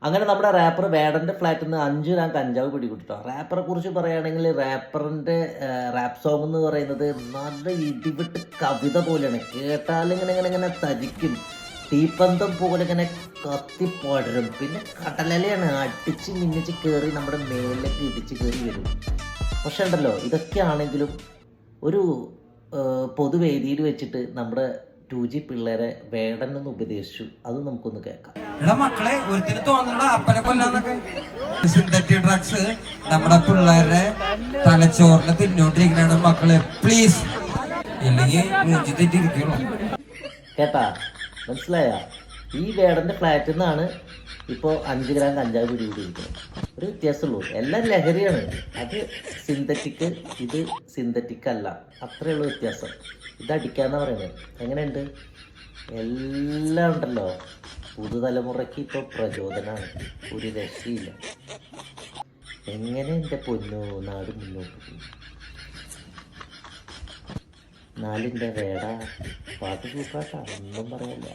അങ്ങനെ നമ്മുടെ റാപ്പർ വേടൻ്റെ ഫ്ലാറ്റിൽ നിന്ന് 5 ഗ്രാം കഞ്ചാവ് പിടികൂട്ടോ. റാപ്പറെ കുറിച്ച് പറയുകയാണെങ്കിൽ റാപ്പറിൻ്റെ റാപ്പ് സോങ് എന്ന് പറയുന്നത് നല്ല ഇടിവിട്ട് കവിത പോലെയാണ്. കേട്ടാലിങ്ങനെ ഇങ്ങനെ ഇങ്ങനെ തരിക്കും, തീപ്പന്തം പോലെ ഇങ്ങനെ കത്തിപ്പടരും. പിന്നെ കടലലയാണ്, അടിച്ച് മിന്നിച്ച് കയറി നമ്മുടെ മേലിലേക്ക് ഇടിച്ച് കയറി വരും. പക്ഷെ ഉണ്ടല്ലോ, ഇതൊക്കെ ആണെങ്കിലും ഒരു പൊതുവേദിയിൽ വെച്ചിട്ട് നമ്മുടെ 2G പിള്ളേരെ വേടനെന്ന് ഉപദേശിച്ചു. അത് നമുക്കൊന്ന് കേൾക്കാം. മക്കളെ ഒരിക്കലും തോന്നണ അപ്പനെ കൊല്ലാന്നൊക്കെ സിന്തറ്റിക് ഡ്രഗ്സ് നമ്മുടെ പിള്ളേരുടെ തലച്ചോറിനെ തിന്നോണ്ടിരിക്കണാണ് മക്കളെ, പ്ലീസ്, ഇല്ലെങ്കിൽ തെറ്റിയിരിക്കുള്ളൂ. കേട്ടാ, മനസ്സിലായ? ഈ വേടൻ്റെ ഫ്ലാറ്റിൽ നിന്നാണ് ഇപ്പോൾ 5 ഗ്രാം കഞ്ചാവ് പിടികൂടിയിരിക്കുന്നത്. ഒരു വ്യത്യാസമുള്ളൂ, എല്ലാം ലഹരിയാണ്. അത് സിന്തറ്റിക്, ഇത് സിന്തറ്റിക് അല്ല, അത്രയുള്ള വ്യത്യാസം. ഇതടിക്കാന്ന് പറയുന്നത്. എങ്ങനെയുണ്ട്? എല്ലാം ഉണ്ടല്ലോ, പുതുതലമുറയ്ക്ക് ഇപ്പോൾ പ്രചോദനമാണ്, ഒരു രക്ഷയില്ല. എങ്ങനെ എൻ്റെ പൊന്നോ നാട് മുന്നോട്ട് പോകും? 4ൻ്റെ വേട പാട്ട് സൂപ്പാട്ടാ, ഒന്നും പറയല്ല.